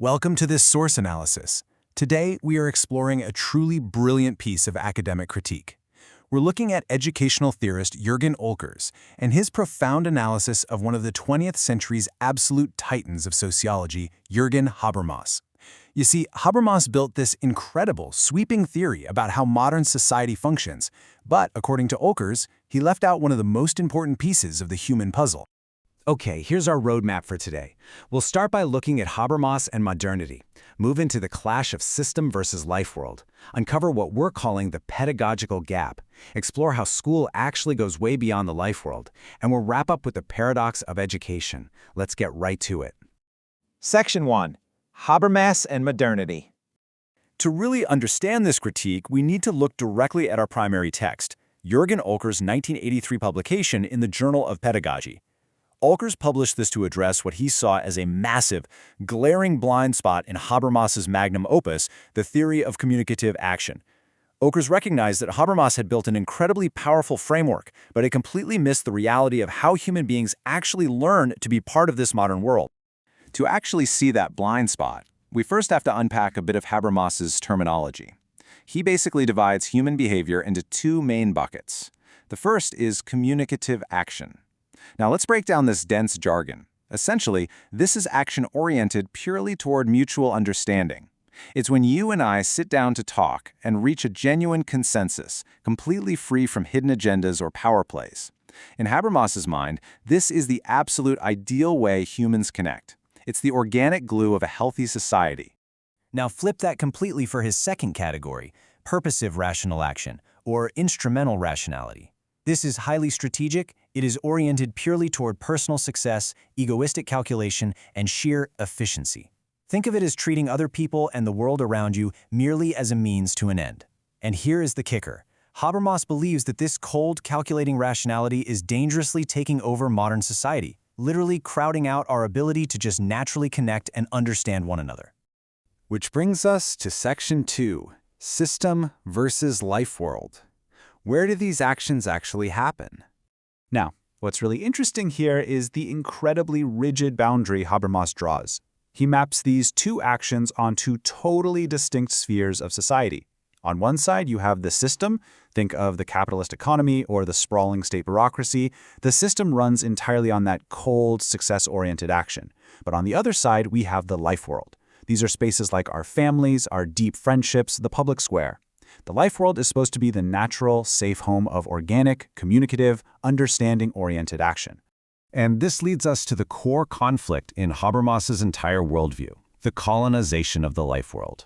Welcome to this source analysis. Today, we are exploring a truly brilliant piece of academic critique. We're looking at educational theorist Jürgen Olkers and his profound analysis of one of the 20th century's absolute titans of sociology, Jürgen Habermas. You see, Habermas built this incredible, sweeping theory about how modern society functions, but according to Olkers, he left out one of the most important pieces of the human puzzle. Okay, here's our roadmap for today. We'll start by looking at Habermas and modernity, move into the clash of system versus life world, uncover what we're calling the pedagogical gap, explore how school actually goes way beyond the life world, and we'll wrap up with the paradox of education. Let's get right to it. Section 1. Habermas and Modernity. To really understand this critique, we need to look directly at our primary text, Jürgen Olkers' 1983 publication in the Journal of Pedagogy. Olkers published this to address what he saw as a massive, glaring blind spot in Habermas's magnum opus, the theory of communicative action. Olkers recognized that Habermas had built an incredibly powerful framework, but it completely missed the reality of how human beings actually learn to be part of this modern world. To actually see that blind spot, we first have to unpack a bit of Habermas's terminology. He basically divides human behavior into two main buckets. The first is communicative action. Now let's break down this dense jargon. Essentially, this is action oriented purely toward mutual understanding. It's when you and I sit down to talk and reach a genuine consensus, completely free from hidden agendas or power plays. In Habermas's mind, this is the absolute ideal way humans connect. It's the organic glue of a healthy society. Now flip that completely for his second category, purposive rational action, or instrumental rationality. This is highly strategic. It is oriented purely toward personal success, egoistic calculation, and sheer efficiency. Think of it as treating other people and the world around you merely as a means to an end. And here is the kicker. Habermas believes that this cold, calculating rationality is dangerously taking over modern society, literally crowding out our ability to just naturally connect and understand one another. Which brings us to Section 2, System versus Life World. Where do these actions actually happen? Now, what's really interesting here is the incredibly rigid boundary Habermas draws. He maps these two actions onto totally distinct spheres of society. On one side, you have the system. Think of the capitalist economy or the sprawling state bureaucracy. The system runs entirely on that cold, success-oriented action. But on the other side, we have the life world. These are spaces like our families, our deep friendships, the public square. The life world is supposed to be the natural, safe home of organic, communicative, understanding-oriented action. And this leads us to the core conflict in Habermas's entire worldview, the colonization of the life world.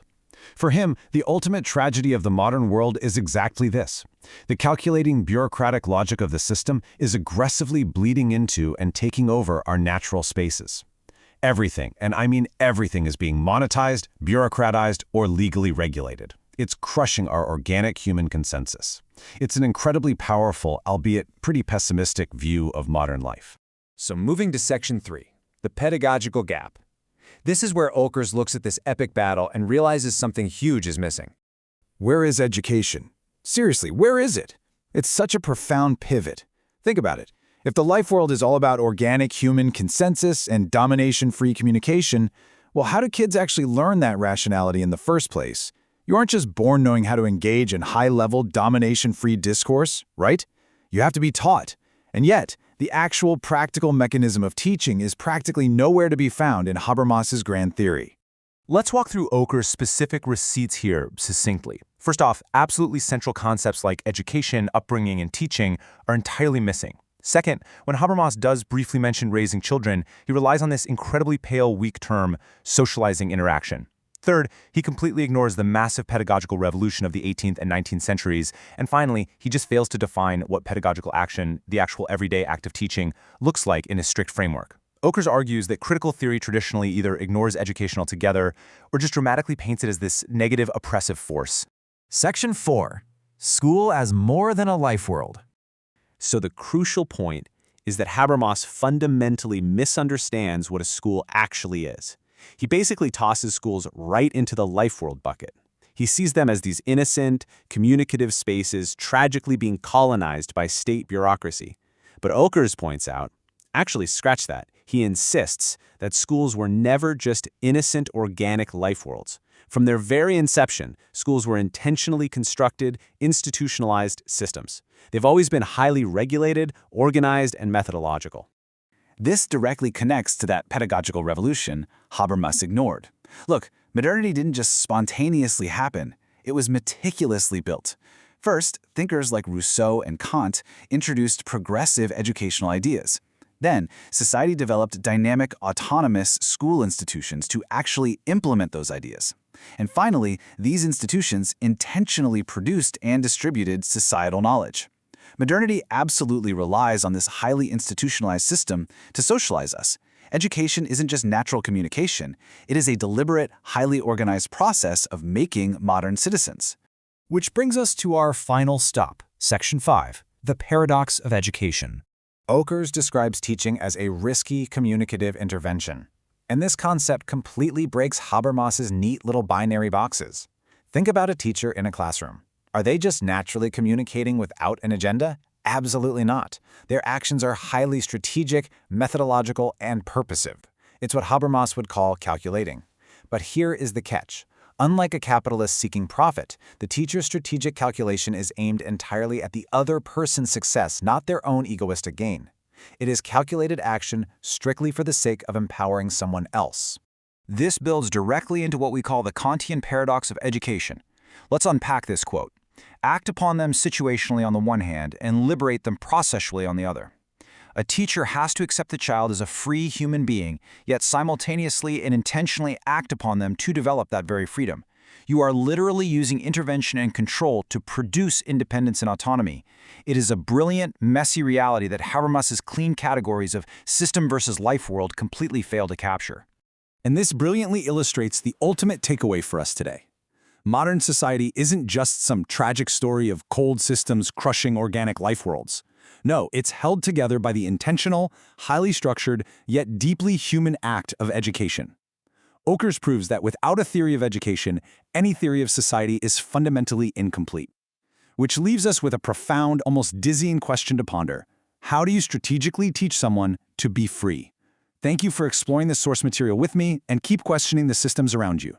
For him, the ultimate tragedy of the modern world is exactly this. The calculating bureaucratic logic of the system is aggressively bleeding into and taking over our natural spaces. Everything, and I mean everything, is being monetized, bureaucratized, or legally regulated. It's crushing our organic human consensus. It's an incredibly powerful, albeit pretty pessimistic, view of modern life. So moving to Section 3, the pedagogical gap. This is where Olkers looks at this epic battle and realizes something huge is missing. Where is education? Seriously, where is it? It's such a profound pivot. Think about it. If the life world is all about organic human consensus and domination-free communication, well, how do kids actually learn that rationality in the first place? You aren't just born knowing how to engage in high-level, domination-free discourse, right? You have to be taught. And yet, the actual practical mechanism of teaching is practically nowhere to be found in Habermas's grand theory. Let's walk through Olkers' specific receipts here succinctly. First off, absolutely central concepts like education, upbringing, and teaching are entirely missing. Second, when Habermas does briefly mention raising children, he relies on this incredibly pale, weak term, socializing interaction. Third, he completely ignores the massive pedagogical revolution of the 18th and 19th centuries. And finally, he just fails to define what pedagogical action, the actual everyday act of teaching, looks like in a strict framework. Olkers argues that critical theory traditionally either ignores education altogether or just dramatically paints it as this negative, oppressive force. Section 4. School as more than a life world. So the crucial point is that Habermas fundamentally misunderstands what a school actually is. He basically tosses schools right into the life world bucket. He sees them as these innocent, communicative spaces tragically being colonized by state bureaucracy. But Olkers points out, actually scratch that. He insists that schools were never just innocent organic life worlds. From their very inception, schools were intentionally constructed, institutionalized systems. They've always been highly regulated, organized, and methodological. This directly connects to that pedagogical revolution Habermas ignored. Look, modernity didn't just spontaneously happen, it was meticulously built. First, thinkers like Rousseau and Kant introduced progressive educational ideas. Then, society developed dynamic, autonomous school institutions to actually implement those ideas. And finally, these institutions intentionally produced and distributed societal knowledge. Modernity absolutely relies on this highly institutionalized system to socialize us. Education isn't just natural communication, it is a deliberate, highly organized process of making modern citizens. Which brings us to our final stop, Section 5, the paradox of education. Oakers describes teaching as a risky communicative intervention. And this concept completely breaks Habermas's neat little binary boxes. Think about a teacher in a classroom. Are they just naturally communicating without an agenda? Absolutely not. Their actions are highly strategic, methodological, and purposive. It's what Habermas would call calculating. But here is the catch. Unlike a capitalist seeking profit, the teacher's strategic calculation is aimed entirely at the other person's success, not their own egoistic gain. It is calculated action strictly for the sake of empowering someone else. This builds directly into what we call the Kantian paradox of education. Let's unpack this quote. Act upon them situationally on the one hand and liberate them processually on the other. A teacher has to accept the child as a free human being, yet simultaneously and intentionally act upon them to develop that very freedom. You are literally using intervention and control to produce independence and autonomy. It is a brilliant, messy reality that Habermas's clean categories of system versus life world completely fail to capture. And this brilliantly illustrates the ultimate takeaway for us today. Modern society isn't just some tragic story of cold systems crushing organic life worlds. No, it's held together by the intentional, highly structured, yet deeply human act of education. Oakers proves that without a theory of education, any theory of society is fundamentally incomplete. Which leaves us with a profound, almost dizzying question to ponder. How do you strategically teach someone to be free? Thank you for exploring this source material with me, and keep questioning the systems around you.